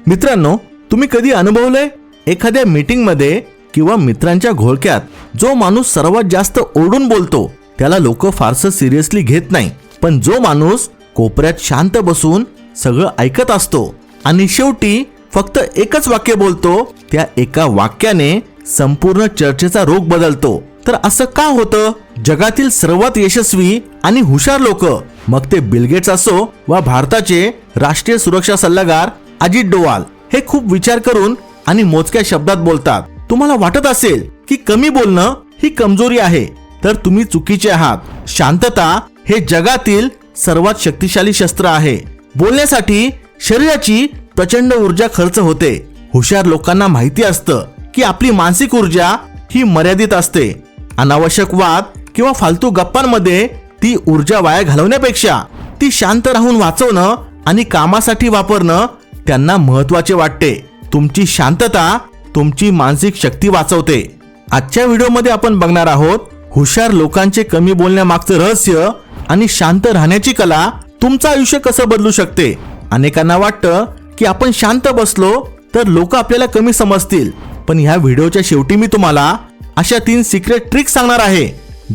मित्रांनो, तुम्ही कधी अनुभवलंय एखाद्या मीटिंग मध्ये किंवा मित्रांच्या घोळक्यात जो माणूस सर्वात जास्त ओरडून बोलतो त्याला लोक फारसं सिरियसली घेत नाही, पण जो माणूस कोपऱ्यात शांत बसून सगळं ऐकत असतो आणि शेवटी फक्त एकच वाक्य बोलतो, त्या एका वाक्याने संपूर्ण चर्चेचा रोख बदलतो. तर असं का होतं? जगातील सर्वात यशस्वी आणि हुशार लोक, मग ते बिल गेट्स असो वा भारताचे राष्ट्रीय सुरक्षा सल्लागार अजित डोवाल, हे खूप विचार करून आणि मोजक्या शब्दात बोलतात. तुम्हाला वाटत असेल की कमी बोलणं ही कमजोरी आहे, तर तुम्ही चुकीचे आहात. शांतता हे जगातील सर्वात शक्तिशाली शस्त्र आहे. बोलण्यासाठी शरीराची प्रचंड ऊर्जा खर्च होते. हुशार लोकांना माहिती असतं की आपली मानसिक ऊर्जा ही मर्यादित असते. अनावश्यक वाद किंवा फालतू गप्पांमध्ये ती ऊर्जा वाया घालवण्यापेक्षा ती शांत राहून वाचवणं आणि कामासाठी वापरणं त्यांना महत्त्वाचे वाटते. तुमची शांतता तुमची मानसिक शक्ती वाचवते. आजच्या व्हिडिओमध्ये आपण बघणार आहोत हुशार लोकांचे कमी बोलण्यामागचं रहस्य आणि शांत राहण्याची कला तुमचं आयुष्य कसं बदलू शकते. अनेकांना वाटतं की आपण शांत बसलो तर लोक आपल्याला कमी समजतील, पण ह्या व्हिडिओच्या शेवटी मी तुम्हाला अशा 3 सिक्रेट ट्रिक्स सांगणार आहे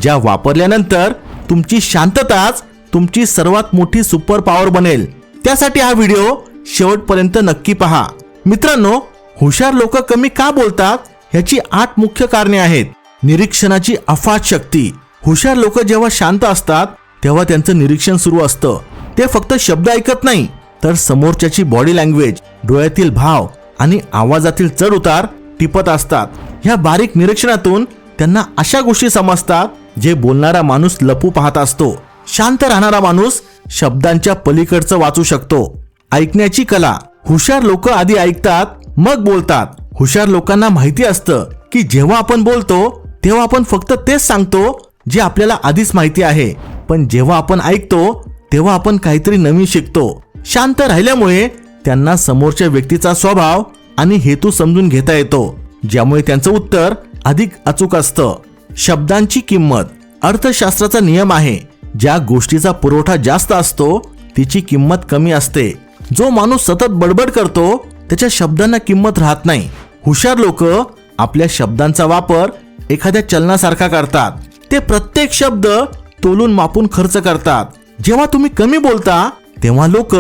ज्या वापरल्यानंतर तुमची शांतताच तुमची सर्वात मोठी सुपर पॉवर बनेल. त्यासाठी हा व्हिडिओ शेवटपर्यंत नक्की पहा. मित्रांनो, हुशार लोक कमी का बोलतात ह्याची 8 मुख्य कारणे आहेत. निरीक्षणाची अफाट शक्ती. हुशार लोक जेव्हा शांत असतात तेव्हा त्यांचं निरीक्षण सुरू असतं. ते फक्त शब्द ऐकत नाही, तर समोरच्याची बॉडी लँग्वेज, डोळ्यातील भाव आणि आवाजातील चढ उतार टिपत असतात. ह्या बारीक निरीक्षणातून त्यांना अशा गोष्टी समजतात जे बोलणारा माणूस लपू पाहत असतो. शांत राहणारा माणूस शब्दांच्या पलीकडचं वाचू शकतो. ऐकण्याची कला. हुशार लोक आधी ऐकतात मग बोलतात. हुशार लोकांना माहिती असतं की जेव्हा आपण बोलतो तेव्हा आपण फक्त तेच सांगतो जे आपल्याला आधीच माहिती आहे, पण जेव्हा आपण ऐकतो तेव्हा आपण काहीतरी नवीन शिकतो. शांत राहिल्यामुळे त्यांना समोरच्या व्यक्तीचा स्वभाव आणि हेतू समजून घेता येतो, ज्यामुळे त्यांचं उत्तर अधिक अचूक असतं. शब्दांची किंमत. अर्थशास्त्राचा नियम आहे, ज्या गोष्टीचा पुरवठा जास्त असतो तिची किंमत कमी असते. जो माणूस सतत बडबड करतो त्याच्या शब्दांना किंमत राहत नाही. हुशार लोक आपल्या शब्दांचा वापर एखाद्या चलनासारखा करतात. ते प्रत्येक शब्द तोलून मापून खर्च करतात. जेव्हा तुम्ही कमी बोलता तेव्हा लोक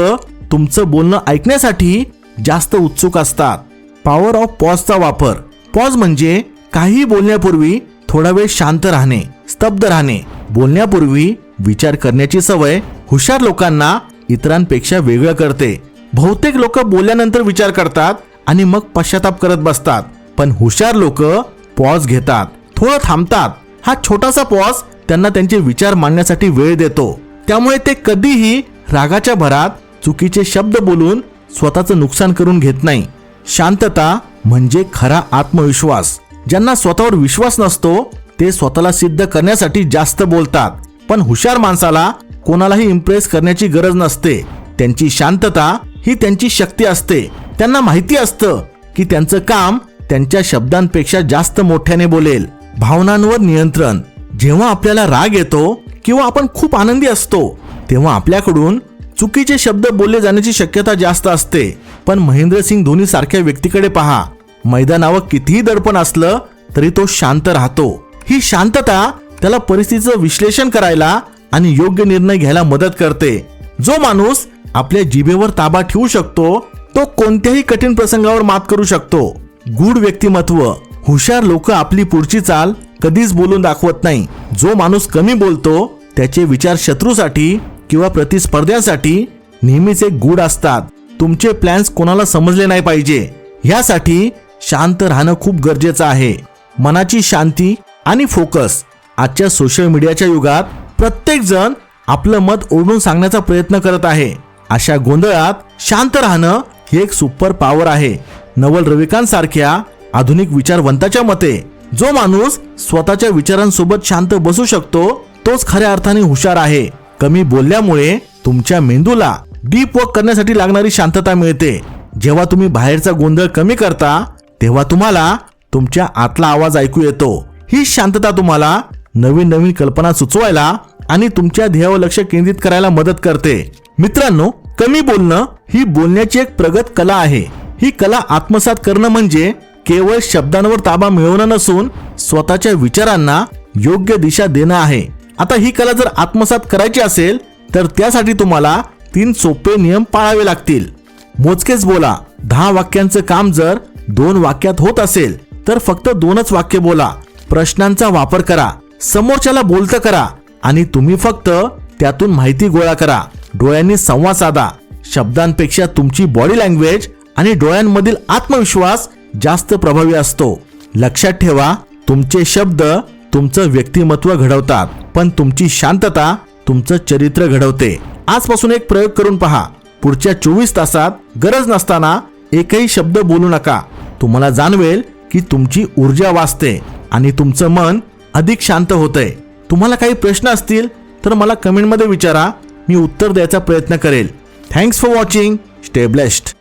तुमचं बोलणं ऐकण्यासाठी जास्त उत्सुक असतात. पॉवर ऑफ पॉजचा वापर. पॉज म्हणजे काही बोलण्यापूर्वी थोडा वेळ शांत राहणे, स्तब्ध राहणे. बोलण्यापूर्वी विचार करण्याची सवय हुशार लोकांना इतरांपेक्षा वेगळं करते. बहुतेक लोक बोलल्यानंतर विचार करतात आणि मग पश्चाताप करत बसतात, पण हुशार लोक पॉज घेतात, थोडं थांबतात. हा छोटासा पॉज त्यांना त्यांचे विचार मांडण्यासाठी वेळ देतो. त्यामुळे ते कधीही रागाच्या भरात चुकीचे शब्द बोलून स्वतःचं नुकसान करून घेत नाही. शांतता म्हणजे खरा आत्मविश्वास. ज्यांना स्वतःवर विश्वास नसतो ते स्वतःला सिद्ध करण्यासाठी जास्त बोलतात, पण हुशार माणसाला कोणालाही इम्प्रेस करण्याची गरज नसते. त्यांची शांतता ही त्यांची शक्ती असते. त्यांना माहिती असतं की त्यांचं काम त्यांच्या शब्दांपेक्षा जास्त मोठ्याने बोलेल. भावनांवर नियंत्रण. जेव्हा आपल्याला राग येतो किंवा आपण खूप आनंदी असतो तेव्हा आपल्याकडून चुकीचे शब्द बोलले जाण्याची शक्यता जास्त असते. पण महेंद्रसिंग धोनी सारख्या व्यक्तीकडे पहा. मैदानावर कितीही दडपण असलं तरी तो शांत राहतो. ही शांतता त्याला परिस्थितीचं विश्लेषण करायला आणि योग्य निर्णय घ्यायला मदत करते. जो माणूस आपल्या जिभेवर ताबा ठेवू शकतो तो कोणत्याही कठीण प्रसंगावर मात करू शकतो. गूढ व्यक्तिमत्व. हुशार लोक आपली पुढची चाल कधीच बोलून दाखवत नाही. जो माणूस कमी बोलतो त्याचे विचार शत्रूसाठी किंवा प्रतिस्पर्ध्यासाठी नेहमीच एक गूढ असतात. तुमचे प्लॅन्स कोणाला समजले नाही पाहिजे, ह्यासाठी शांत राहणं खूप गरजेचं आहे. मनाची शांती आणि फोकस. आजच्या सोशल मीडियाच्या युगात प्रत्येक जण आपलं मत ओढून सांगण्याचा प्रयत्न करत आहे. अशा गोंधळात शांत राहणं ही एक सुपर पॉवर आहे. नवल रविकांत सारख्या आधुनिक विचारवंताच्या मते जो माणूस स्वतःच्या विचारांसोबत शांत बसू शकतो तोच खऱ्या अर्थाने हुशार आहे. कमी बोलल्यामुळे तुमच्या मेंदूला डीप वर्क करण्यासाठी लागणारी शांतता मिळते. जेव्हा तुम्ही बाहेरचा गोंधळ कमी करता तेव्हा तुम्हाला तुमच्या आतला आवाज ऐकू येतो. ही शांतता तुम्हाला नवीन नवीन कल्पना सुचवायला आणि तुमच्या ध्येयावर लक्ष केंद्रित करायला मदत करते. मित्रांनो, कमी बोलणं ही बोलण्याची एक प्रगत कला आहे. ही कला आत्मसात करणं म्हणजे केवळ शब्दांवर ताबा मिळवणं नसून स्वतःच्या विचारांना योग्य दिशा देणं आहे. आता ही कला जर आत्मसात करायची असेल तर त्यासाठी तुम्हाला 3 सोपे नियम पाळावे लागतील. मोजकेच बोला. 10 वाक्यांचं काम जर 2 वाक्यात होत असेल तर फक्त 2च वाक्य बोला. प्रश्नांचा वापर करा. समोरच्याला बोलतं करा आणि तुम्ही फक्त त्यातून माहिती गोळा करा. डोळ्यांनी संवाद साधा. शब्दांपेक्षा तुमची बॉडी लँग्वेज आणि डोळ्यांमधील आत्मविश्वास जास्त प्रभावी असतो. लक्षात ठेवा, तुमचे शब्द तुमचं व्यक्तिमत्व घडवतात, पण तुमची शांतता तुमचं चरित्र घडवते. आजपासून एक प्रयोग करून पहा. पुढच्या 24 तासात गरज नसताना एकही शब्द बोलू नका. तुम्हाला जाणवेल की तुमची ऊर्जा वाचते आणि तुमचं मन अधिक शांत होतंय. तुम्हाला काही प्रश्न असतील तर मला कमेंटमध्ये विचारा. मी उत्तर द्यायचा प्रयत्न करेल. Thanks for watching. Stay blessed.